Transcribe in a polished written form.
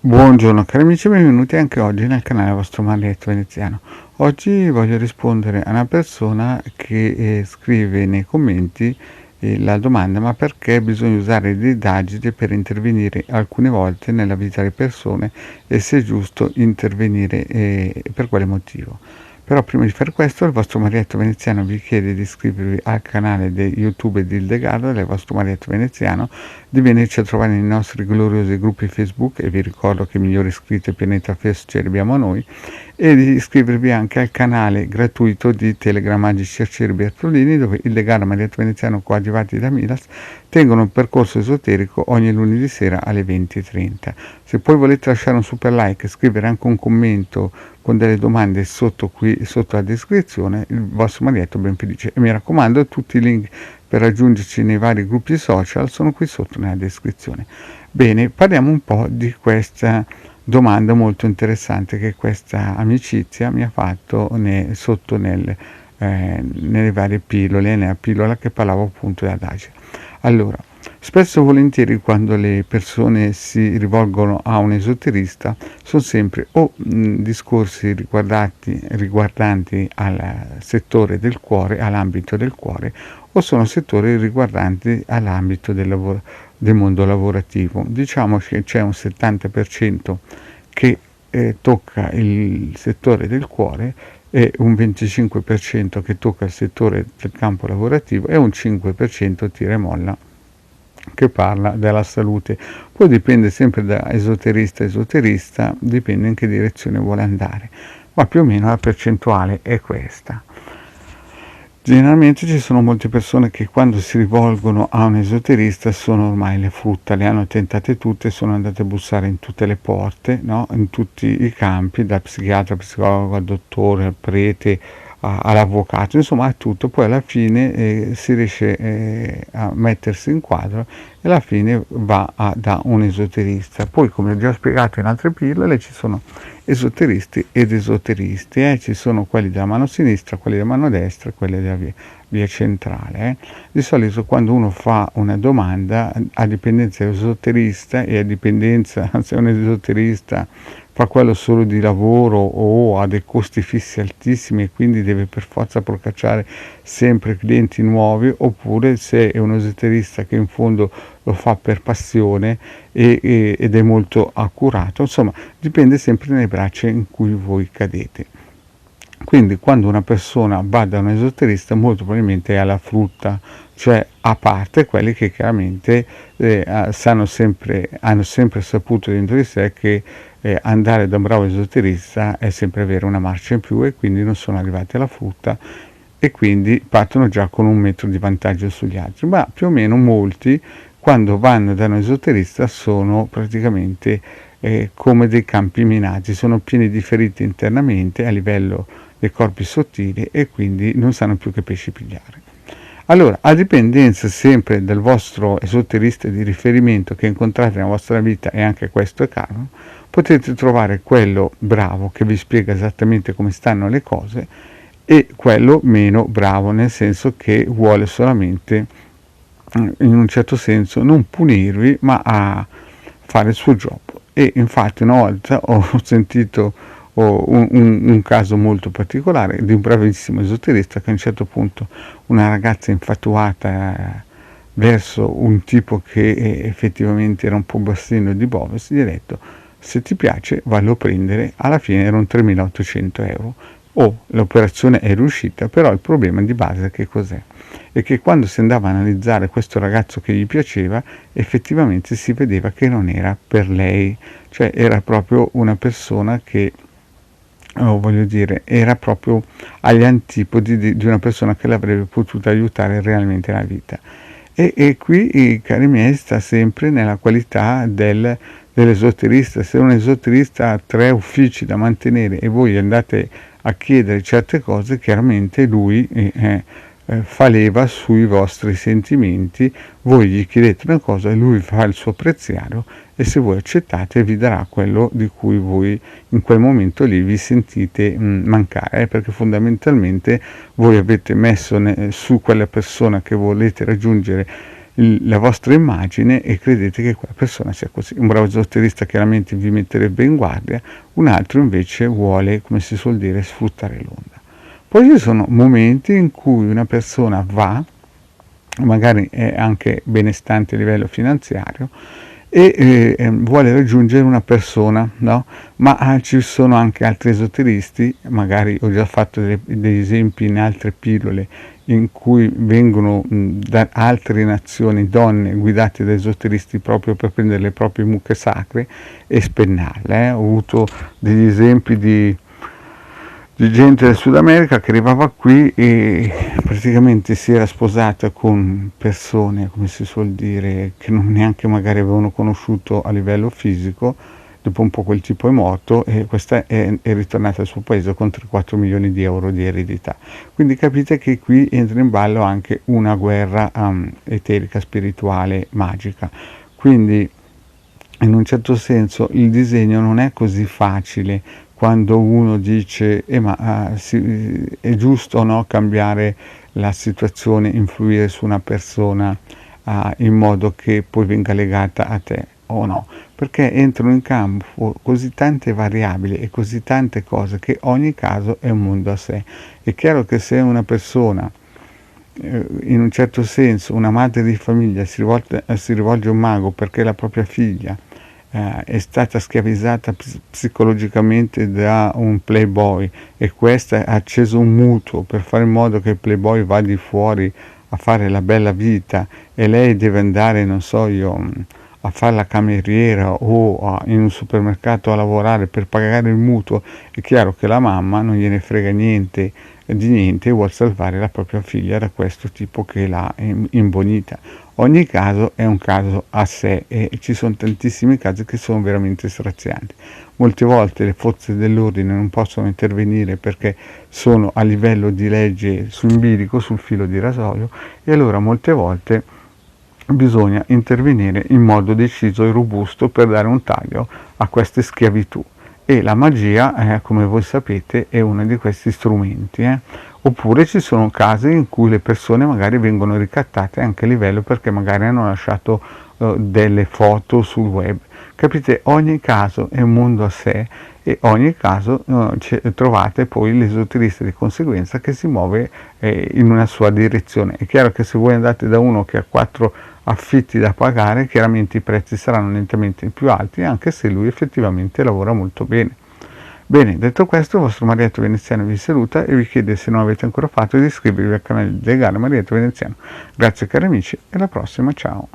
Buongiorno cari amici, benvenuti anche oggi nel canale vostro Marietto Veneziano. Oggi voglio rispondere a una persona che scrive nei commenti la domanda: ma perché bisogna usare dei gadget per intervenire alcune volte nella vita delle persone e se è giusto intervenire e per quale motivo? Però prima di fare questo il vostro Marietto Veneziano vi chiede di iscrivervi al canale di YouTube di Ildegardo del vostro Marietto Veneziano, di venirci a trovare nei nostri gloriosi gruppi Facebook, e vi ricordo che migliori iscritti al pianeta Fest ce li abbiamo noi, e di iscrivervi anche al canale gratuito di Telegram Magici Arcieri Bertolini, dove Ildegardo e Marietto Veneziano, coadiuvati da Milas, tengono un percorso esoterico ogni lunedì sera alle 20:30. Se poi volete lasciare un super like e scrivere anche un commento con delle domande sotto la descrizione, il vostro Marietto ben felice. E mi raccomando, tutti i link per raggiungerci nei vari gruppi social sono qui sotto nella descrizione. Bene, parliamo un po' di questa domanda molto interessante che questa amicizia mi ha fatto nelle varie pillole, nella pillola che parlavo appunto di adagio. Allora, spesso e volentieri quando le persone si rivolgono a un esoterista sono sempre o discorsi riguardanti al settore del cuore, all'ambito del cuore, o sono settori riguardanti all'ambito del mondo lavorativo. Diciamo che c'è un 70% che tocca il settore del cuore e un 25% che tocca il settore del campo lavorativo e un 5% tira e molla che parla della salute. Poi dipende sempre da esoterista a esoterista, dipende in che direzione vuole andare, ma più o meno la percentuale è questa. Generalmente ci sono molte persone che quando si rivolgono a un esoterista sono ormai le frutta, le hanno tentate tutte, sono andate a bussare in tutte le porte, no? In tutti i campi, dal psichiatra, al psicologo, al dottore, al prete, all'avvocato, insomma a tutto, poi alla fine si riesce a mettersi in quadro e alla fine va da un esoterista. Poi, come ho già spiegato in altre pillole, ci sono esoteristi ed esoteristi, ci sono quelli della mano sinistra, quelli della mano destra, quelli della via centrale. Di solito quando uno fa una domanda a dipendenza dell'esoterista e a dipendenza se un esoterista fa quello solo di lavoro o ha dei costi fissi altissimi e quindi deve per forza procacciare sempre clienti nuovi, oppure se è un esoterista che in fondo lo fa per passione ed è molto accurato, insomma dipende sempre dalle braccia in cui voi cadete. Quindi quando una persona va da un esoterista molto probabilmente è alla frutta, cioè a parte quelli che chiaramente hanno sempre saputo dentro di sé che andare da un bravo esoterista è sempre avere una marcia in più e quindi non sono arrivati alla frutta e quindi partono già con un metro di vantaggio sugli altri, ma più o meno molti quando vanno da un esoterista sono praticamente come dei campi minati, sono pieni di ferite internamente a livello dei corpi sottili e quindi non sanno più che pesci pigliare. Allora, a dipendenza sempre del vostro esoterista di riferimento che incontrate nella vostra vita, e anche questo è caro, potete trovare quello bravo che vi spiega esattamente come stanno le cose e quello meno bravo, nel senso che vuole solamente, in un certo senso, non punirvi, ma a fare il suo job. E infatti una volta ho sentito un caso molto particolare di un bravissimo esoterista che a un certo punto una ragazza infatuata verso un tipo che effettivamente era un po' bassino di Boves gli ha detto: se ti piace vallo a prendere. Alla fine erano 3.800 euro. L'operazione è riuscita, però il problema di base che cos'è? È che quando si andava a analizzare questo ragazzo che gli piaceva, effettivamente si vedeva che non era per lei, cioè era proprio una persona che, voglio dire, era proprio agli antipodi di una persona che l'avrebbe potuta aiutare realmente nella vita. E qui, cari miei, sta sempre nella qualità dell'esoterista. Se un esoterista ha 3 uffici da mantenere e voi andate a chiedere certe cose, chiaramente lui fa leva sui vostri sentimenti, voi gli chiedete una cosa e lui fa il suo preziario e se voi accettate vi darà quello di cui voi in quel momento lì vi sentite mancare, perché fondamentalmente voi avete messo su quella persona che volete raggiungere la vostra immagine e credete che quella persona sia così. Un bravo esoterista chiaramente vi metterebbe in guardia, un altro invece vuole, come si suol dire, sfruttare l'onda. Poi ci sono momenti in cui una persona va, magari è anche benestante a livello finanziario, e vuole raggiungere una persona, no? Ma ci sono anche altri esoteristi, magari ho già fatto degli esempi in altre pillole, in cui vengono da altre nazioni donne guidate da esoteristi proprio per prendere le proprie mucche sacre e spennarle. Ho avuto degli esempi di gente del Sud America che arrivava qui e praticamente si era sposata con persone, come si suol dire, che non neanche magari avevano conosciuto a livello fisico. Dopo un po' quel tipo è morto e questa è ritornata al suo paese con 3-4 milioni di euro di eredità. Quindi capite che qui entra in ballo anche una guerra eterica, spirituale, magica. Quindi in un certo senso il disegno non è così facile quando uno dice è giusto o no cambiare la situazione, influire su una persona in modo che poi venga legata a te o no, perché entrano in campo così tante variabili e così tante cose che ogni caso è un mondo a sé. È chiaro che se una persona, in un certo senso una madre di famiglia si rivolge a un mago perché la propria figlia è stata schiavizzata psicologicamente da un playboy e questa ha acceso un mutuo per fare in modo che il playboy va di fuori a fare la bella vita e lei deve andare, non so io, a fare la cameriera o in un supermercato a lavorare per pagare il mutuo. È chiaro che la mamma non gliene frega niente di niente e vuole salvare la propria figlia da questo tipo che l'ha imbonita. Ogni caso è un caso a sé e ci sono tantissimi casi che sono veramente strazianti. Molte volte le forze dell'ordine non possono intervenire perché sono a livello di legge sul bilico, sul filo di rasoio, e allora molte volte bisogna intervenire in modo deciso e robusto per dare un taglio a queste schiavitù. E la magia, come voi sapete, è uno di questi strumenti. Oppure ci sono casi in cui le persone magari vengono ricattate anche a livello perché magari hanno lasciato delle foto sul web. Capite? Ogni caso è un mondo a sé e ogni caso trovate poi l'esoterista di conseguenza che si muove in una sua direzione. È chiaro che se voi andate da uno che ha 4 affitti da pagare, chiaramente i prezzi saranno nettamente più alti, anche se lui effettivamente lavora molto bene. Bene, detto questo, il vostro Marietto Veneziano vi saluta e vi chiede, se non avete ancora fatto, di iscrivervi al canale del Legale Marietto Veneziano. Grazie cari amici e alla prossima, ciao!